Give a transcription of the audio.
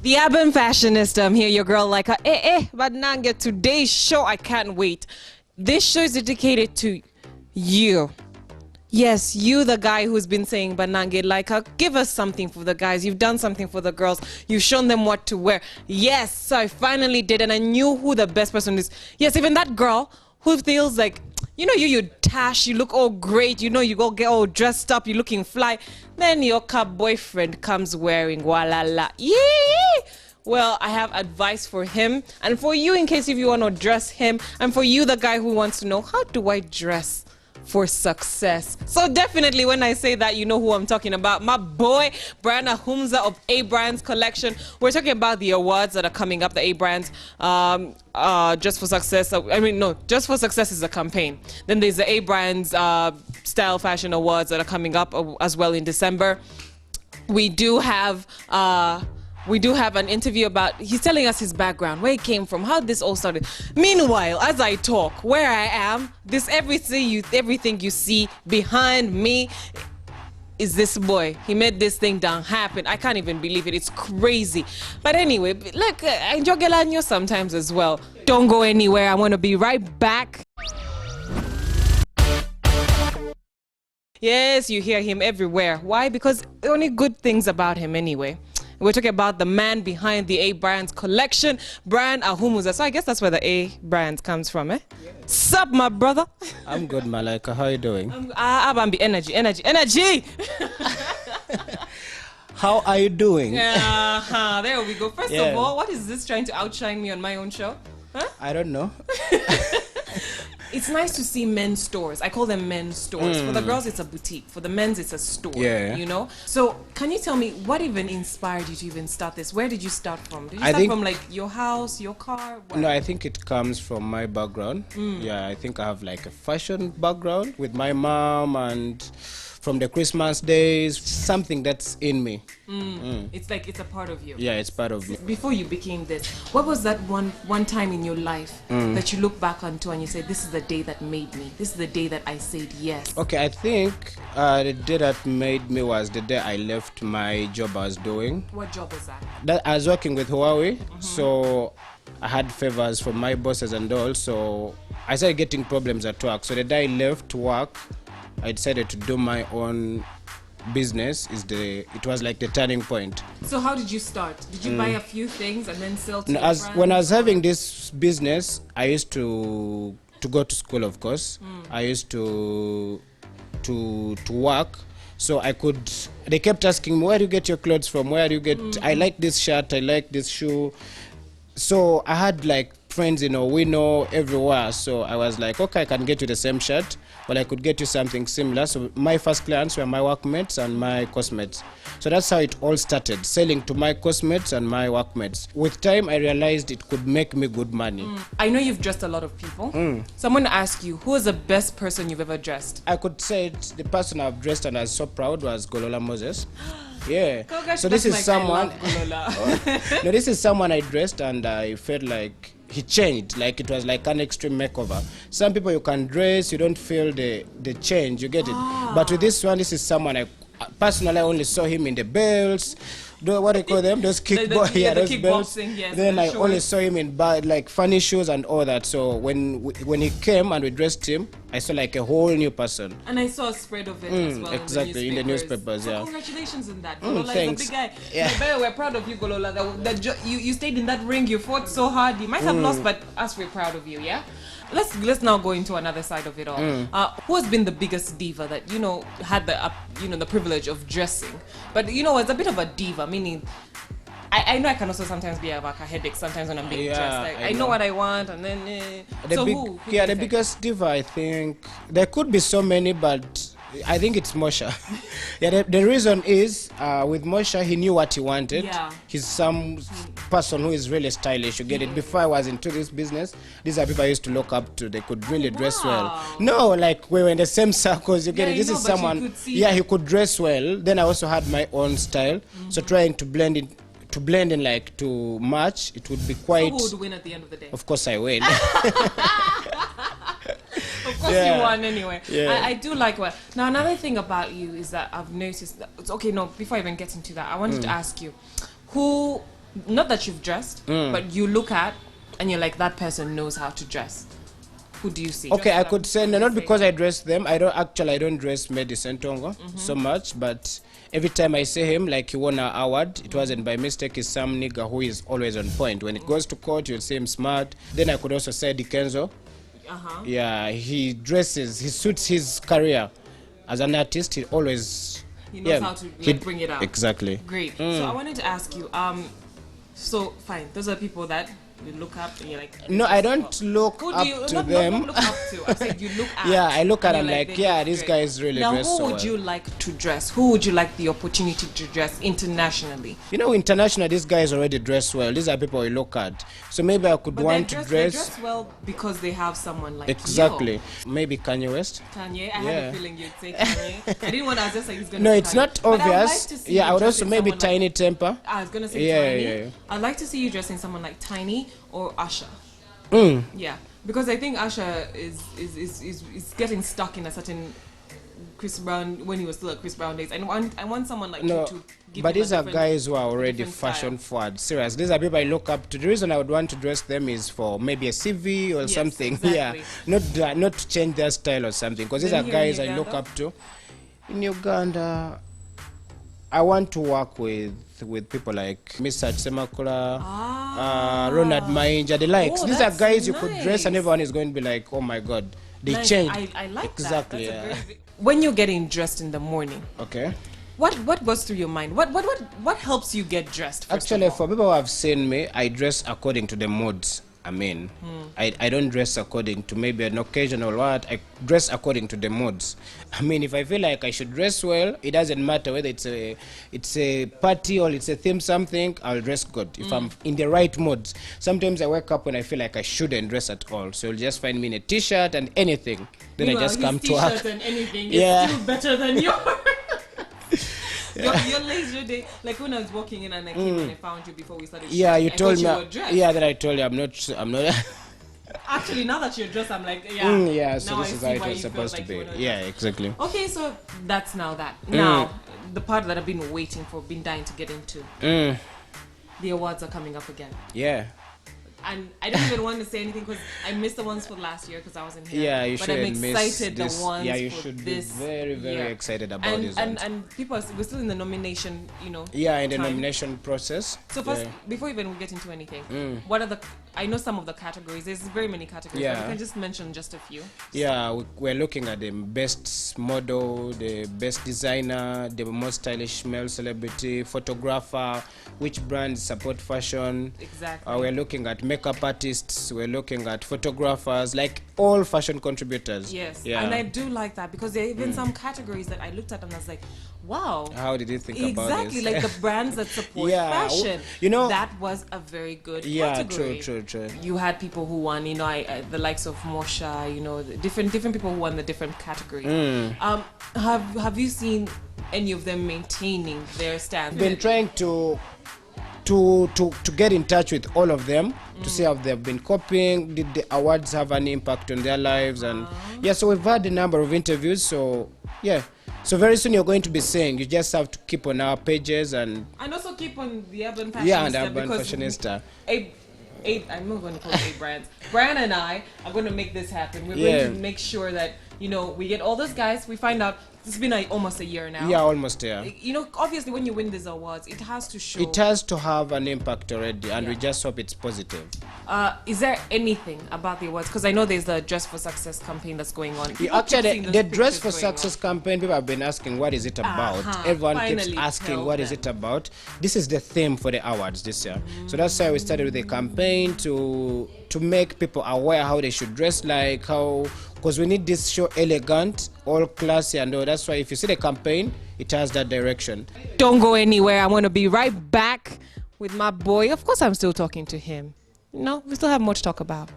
The Urban Fashionista. I'm here, your girl Malaika. But Nange, today's show, I can't wait. This show is dedicated to you. Yes, you, the guy who's been saying, Banange, Malaika, give us something for the guys. You've done something for the girls. You've shown them what to wear. Yes, so I finally did, and I knew who the best person is. Yes, even that girl who feels like, you know, you tash, you look all great, you know, you go get all dressed up, you're looking fly. Then your boyfriend comes wearing walala. Yeah. Well, I have advice for him, and for you in case if you want to dress him, and for you, the guy who wants to know, how do I dress for success? So definitely when I say that, you know who I'm talking about. My boy, brand Ahumuza of A Brands Collection. We're talking about the awards that are coming up, the A Brands Just for Success. I mean, no, Just for Success is a campaign. Then there's the A Brands Style Fashion Awards that are coming up as well in December. We do have an interview about, he's telling us his background, where he came from, how this all started. Meanwhile, as I talk, where I am, everything you see behind me is this boy. He made this thing down happen. I can't even believe it. It's crazy. But anyway, look, I enjoy Gelanyo sometimes as well. Don't go anywhere. I want to be right back. Yes, you hear him everywhere. Why? Because only good things about him anyway. We're talking about the man behind the A Brands Collection, brand Ahumuza. So I guess that's where the A Brands comes from, eh? Yes. Sup, my brother? I'm good, Malaika. How are you doing? I'm energy. How are you doing? There we go. First of all, what is this trying to outshine me on my own show? Huh? I don't know. It's nice to see men's stores. I call them men's stores. For the girls, it's a boutique. For the men's, it's a store. Yeah. You know? So, can you tell me what even inspired you to even start this? Where did you start from? Did you start from like your house, your car? What? No, I think it comes from my background. Yeah, I think I have like a fashion background with my mom, and from the Christmas days, something that's in me. It's like it's a part of you. Yeah, it's part of me. Before you became this, what was that one time in your life that you look back onto and you say, this is the day that made me. This is the day that I said yes. Okay, I think the day that made me was the day I left my job I was doing. What job was that I was working with Huawei, so I had favors from my bosses and all, so I started getting problems at work. So the day I left work, I decided to do my own business. It was like the turning point. So how did you start? Did you buy a few things and then sell to your friends? When I was having this business, I used to go to school, of course. I used to work. So they kept asking me, where do you get your clothes from? Where do you get, I like this shirt, I like this shoe. So I had like friends, we know everywhere. So I was like, okay, I can get you the same shirt, but I could get you something similar. So my first clients were my workmates and my cosmates. So that's how it all started, selling to my cosmates and my workmates. With time, I realized it could make me good money. I know you've dressed a lot of people. So I'm going to ask you, who is the best person you've ever dressed? I could say the person I've dressed and I was so proud was Golola Moses. Yeah. So this is someone. No, this is someone I dressed and I felt like he changed, like it was like an extreme makeover. Some people you can dress, you don't feel the change, you get it. But with this one, this is someone I personally only saw him in the belts, what do you call them? Those those belts. Yes, then I only saw him in like funny shoes and all that. So when he came and we dressed him, I saw like a whole new person. And I saw a spread of it as well. Exactly, in the newspapers. So congratulations on that. Golola thanks. is a big guy. Yeah. We're proud of you, Golola. You stayed in that ring, you fought so hard. You might have lost, but us, we're proud of you, yeah? Let's now go into another side of it all. Who has been the biggest diva that had the privilege of dressing, but it's a bit of a diva, meaning I know I can also sometimes be like a headache sometimes when I'm being dressed. Like, I know what I want, and then who the biggest diva, I think there could be so many, but I think it's Moshe. The reason is with Moshe, he knew what he wanted. He's some person who is really stylish. You get it. Before I was into this business, these are people I used to look up to. They could really dress well. No, like we were in the same circles. You get it. This is someone. He could dress well. Then I also had my own style. So trying to blend in, like to match, it would be quite. So who would win at the end of the day? Of course, I win. Of course you won anyway. I do like what. Now another thing about you is that I've noticed that, before I even get into that, I wanted to ask you, who not that you've dressed, but you look at and you're like, that person knows how to dress? Who do you see? Okay, I could say no, not because I dress them. I don't dress Medicine Tongo so much, but every time I see him, like he won an award, it wasn't by mistake. He's some nigga who is always on point. When it goes to court, you'll see him smart. Then I could also say Dikenzo. Yeah, he suits his career as an artist. He always knows how to bring it out. Exactly. Great. So I wanted to ask you, so fine, those are people that you look up and you're like, no, I don't look up to them. Not look up to. I said you look at. Yeah, I look at them like, yeah, this guy is really dressed so well. Now, who would you like to dress? Who would you like the opportunity to dress internationally? You know, internationally, this guy is already dressed well. These are people we look at. So maybe I could want to dress. They dress well because they have someone like exactly. you. Maybe Kanye West. Kanye, I had a feeling you'd say Kanye. I didn't want to just say he's going to. No, it's not obvious. I would also maybe Tiny Temper. I was going to say Tiny. I'd like to see you dressing someone like Tiny or Usher. Yeah, because I think Usher is getting stuck in a certain Chris Brown when he was still at Chris Brown days. I want someone like you to give. But these are guys who are already fashion forward. Serious, these are people I look up to. The reason I would want to dress them is for maybe a CV or something. Exactly. Yeah, not to change their style or something. Because these are guys I look up to. In Uganda, I want to work with people like Mr. Semakula, Ronald Mainja, the likes. These are guys you could dress and everyone is going to be like, oh my God, they changed. I like exactly, that. When you're getting dressed in the morning, okay, what goes through your mind? What helps you get dressed? Actually, for people who have seen me, I dress according to the moods. I mean, I don't dress according to maybe an occasion or what. I dress according to the moods. I mean, if I feel like I should dress well, it doesn't matter whether it's a party or it's a theme something, I'll dress good. If I'm in the right moods. Sometimes I wake up when I feel like I shouldn't dress at all. So you'll just find me in a t-shirt and anything. Then I just come to work. And anything is still better than yours. Your laser day, like when I was walking in and I came and I found you before we started. Yeah, you told me. Then I told you I'm not. Actually, now that you're dressed, I'm like, so this is how it was supposed to be. Yeah, exactly. Okay, so that's now that. Now, the part that I've been waiting for, been dying to get into. The awards are coming up again. Yeah. And I don't even want to say anything because I missed the ones for last year because I wasn't here. Yeah, you should. But I'm excited the ones. Yeah, you should be very, very excited about this. And people, we're still in the nomination, Yeah, in the nomination process. So first, before even we get into anything, what are I know some of the categories. There's very many categories. Yeah. But you can just mention just a few. Yeah, we're looking at the best model, the best designer, the most stylish male celebrity, photographer, which brands support fashion. Exactly. We're looking at makeup artists, we're looking at photographers, like all fashion contributors. Yes, and I do like that because there are even some categories that I looked at and I was like, wow. How did you think about this? Exactly, like the brands that support fashion. That was a very good category. True. You had people who won, the likes of Mosha, the different people who won the different categories. Have you seen any of them maintaining their stance? Been trying to get in touch with all of them to see how they've been copying. Did the awards have any impact on their lives? And so we've had a number of interviews. So so very soon you're going to be seeing. You just have to keep on our pages and also keep on the Urban Fashionista. Yeah, and Urban Fashionista. I'm not going to call it brands. Brian and I are going to make this happen. We're going to make sure that we get all those guys. We find out. It's been almost a year now. Yeah, almost a year. Obviously when you win these awards, it has to show. It has to have an impact already, and we just hope it's positive. Is there anything about the awards? Because I know there's the Dress for Success campaign that's going on. Actually, the Dress for Success campaign, people have been asking, what is it about? Everyone keeps asking, what is it about? This is the theme for the awards this year. So that's why we started with a campaign to make people aware how they should dress, because we need this show elegant, all classy, and all. That's why if you see the campaign, it has that direction. Don't go anywhere. I'm going to be right back with my boy. Of course, I'm still talking to him. We still have more to talk about.